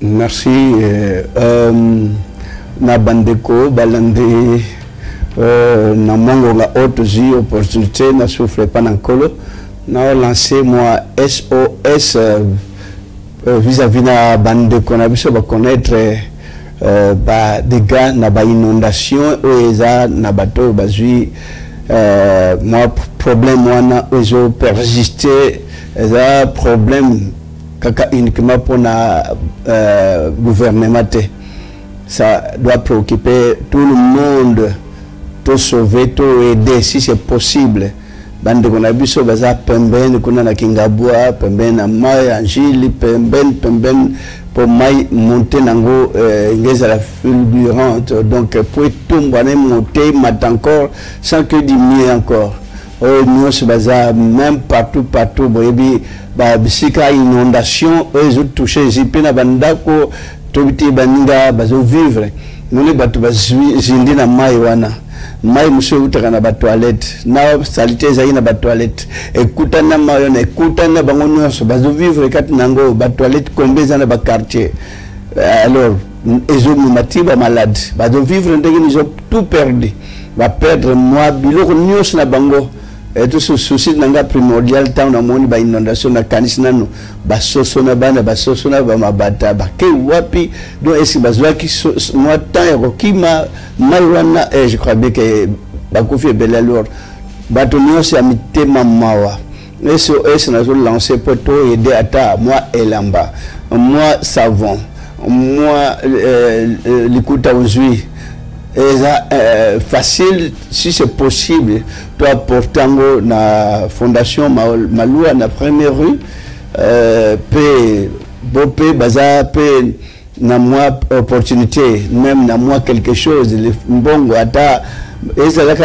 Merci. Na bandeko balandi na mango la haute opportunité na souffle pas n'ankolo na lancé moi SOS vis-à-vis na bandeko na biso ba connaître ba dégâts na ba inondation oeza na bateau bazui moi problème wana ozo persister ça problème kaka uniquement pour na gouvernement. Ça doit préoccuper tout le monde, tout sauver, tout aider si c'est possible. Bande qu'on a vu sur baza pemben, qu'on a na Kingabua, pemben na mai, angili, pemben pour mai monter nango ingéza la fulgurante. Donc pour tout monter mat encore sans que diminuer encore. Oh nous se baza même partout boyebi ba bisika inondation eux ont touché zipina bandako tobiti baninga bazo vivre nous batu bazindi na mai wana mai monsieur utaka na ba toilette na salité za ina ba toilette ekuta na mai na ekuta na bango nyonso bazo vivre kati nango ba toilette combien na ba quartier alors ils ont matiba malade bazo vivre ndenge ils ont tout perdu va perdre moi biloko nyonso na bango. Et tout ce souci nanga primordial tant na moni ba inondation na kanisa nano ba soso na bana ba soso na ba mabata ba ke wapi donc esi bazwa ki moi tant ya kokima malwana je crois bien que ba kofi bel alors batonio c'est amité mamawa SOS na zo lancer pour aider ata moi elamba moi savon moi likuta aujourd'hui. Et facile si c'est possible toi portango na fondation Maloua na première rue pe bopé baza pe na moi opportunité même na moi quelque chose le mbongo ata et ça là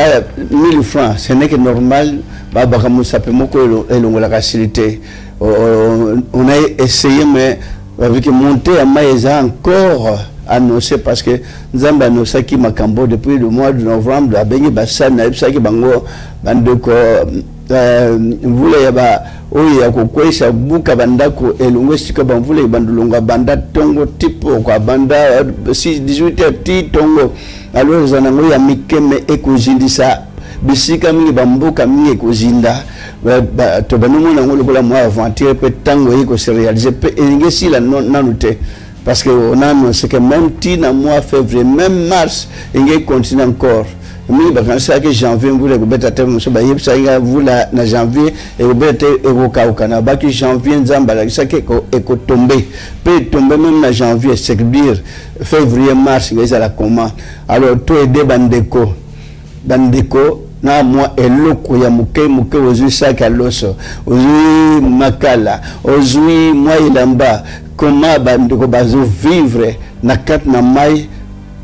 1000 francs ce n'est que normal baba comme ça peut moko elongo la facilité on a essayé mais avec monter à maïsa encore annoncé parce que nous avons annoncé qui Makambo depuis le mois de novembre à Bengi Bassan na qui bango bandeko voulait yaba oyi ya kokwesha buka bandako elongwe sika banvule bandulonga banda tongo tipo kwa banda 18 ti tongo alors zanango ya mikeme ekojindisa bisika mingi bamboka mingi ekozinda to banungu na ngolo kola moi aventure pe tango eko se réaliser pe elingesi la nanute. Parce qu'on a annoncé que même si dans le mois de février, même mars, il y a continué encore. Mais quand c'est janvier, vous voulez que vous avez janvier, et vous avez janvier, vous tomber. Peut tomber même en janvier, c'est dire février, mars, il y a la commande. Alors, tout est des bandeko. Bandeko, na moi eloko ya muke ozui saka loso ozui makala ozui moi ilamba comment bandeko bazo vivre na kat na mai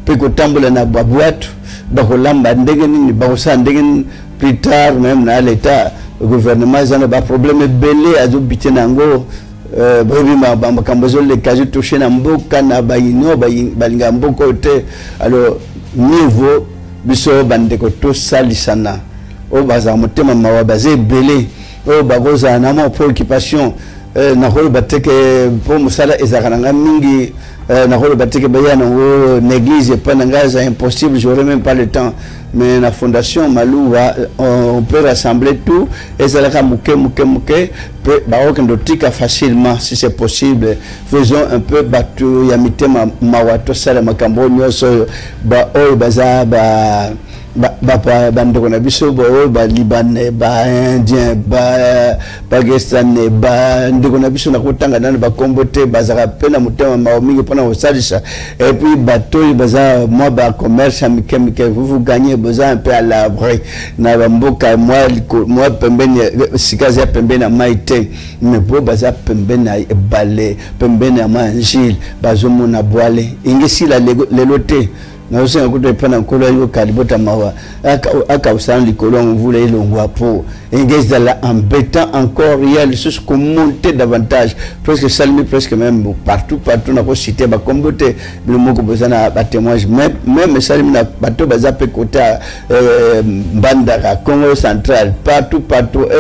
pe ko tambola na babwatu bakolamba ndenge nini bakosa ndenge plus tard même na l'état gouvernement zana ba problème belé azo bité nango baby ma kambozo le kazu touché na mboka na bayino balinga mboko te alors niveau biso bandeko to salisana o baza motema mawa bazé belé o bagoza na mo préoccupation na holo bateke pour musala ezakana mingi na holo bateke bayana o néglige pas nangaza impossible j'aurais même pas le temps mais la fondation Maloua on peut rassembler tout et ça la muke ba okendotika facilement si c'est possible faisons un peu batu ya mitema mawato sala makambo nyoso ba o baza bandeko na biso ba libanais ba indien ba pakistanais ba ndeko na biso na kotanga nana ba kombote bazaka pena mutema maomingi pona osalisa et puis bateau baza moi ba commerce amike vous gagnez besoin un peu à l'abri na bamboka moi pembeni sikazi ya pembeni na maite mais bo baza pembeni na balé pembeni na manjil bazomona boile ingesi la leloté na osenga kuto pana nkolo yo kalibota mawa aka usana likolo ngvula ilongwa po engeza la embêtant encore réel ce qu'on monter davantage presque salmi presque même partout na ko citer ba combote le moko bezana ba témoignage même salmi na bato bazape côté Bandara Congo central partout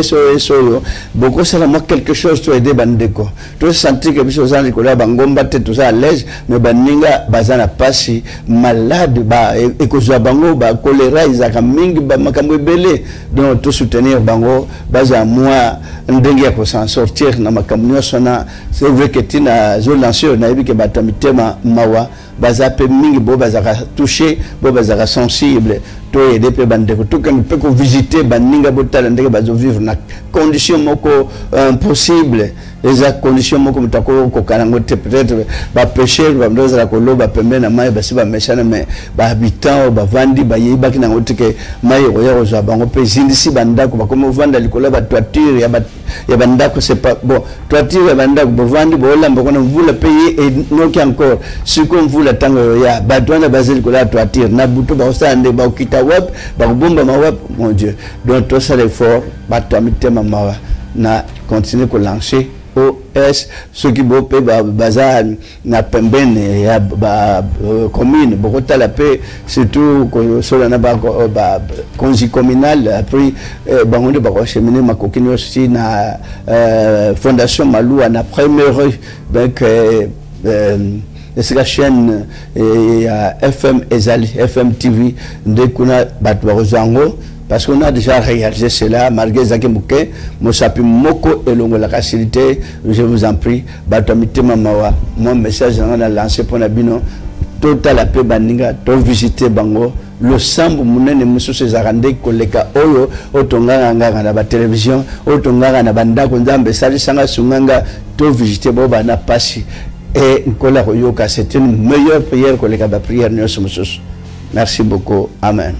SOS yo beaucoup ça moi quelque chose to aider bandeko to sentir que biso za likolo bangomba te tout ça à l'aise mais baninga bazana pasi malade ba ekozwa bango ba choléra izaka mingi ba makambo ebele donc tout soutenir bango baza moi ndenge ya s'en sortir na makambo sona c'est vrai que tina zo lancer na yebi ke batamitema mawa baza pe mingi bo bazaka toucher bo bazaka sensible to aider pe bandeko to kan pe ko visiter baninga botala ndenge bazo vivre na condition moko impossible les conditions moko mutako ko karango te peut-être ba pêcher ba mdoza la koloba pembe na mai basi ba meshana mais ba habitant ba vandi ba yiba kina ngotike mai oyo zo bango pe zindisi bandako ba comme vanda likola ba toiture ya bandako c'est pas bon toiture ya bandako bo vandi bo lamba kona mvula payer et noki encore si comme mvula tango ya ba douane bazeli kola toiture na buto ba osande ba okita web ba bomba ma web mon Dieu donc tout ça l'effort ba tomitema mawa na continuer ko lancer OS ce qui beau pe bazar na pembene ya ba commune Bogota la paix surtout ko sola na ba konji communal après bangonde ba ko cheminer makokini aussi na fondation Malou na première rue donc c'est la chaîne FM Ezali FM TV de kuna batwazango parce qu'on a déjà réalisé cela malgré Zakemouke Mosapi Moko et Longo la facilité je vous en prie batomite mamawa mon message on a lancé pour Nabino total la paix baninga to visiter bango le sambu munene musu sezarande koleka oyo otonga nganga na ba télévision otonga na banda ko nzambe sali sanga sunganga to visiter boba na pasi et kola koyoka c'est une meilleure prière que les prières. Merci beaucoup. Amen.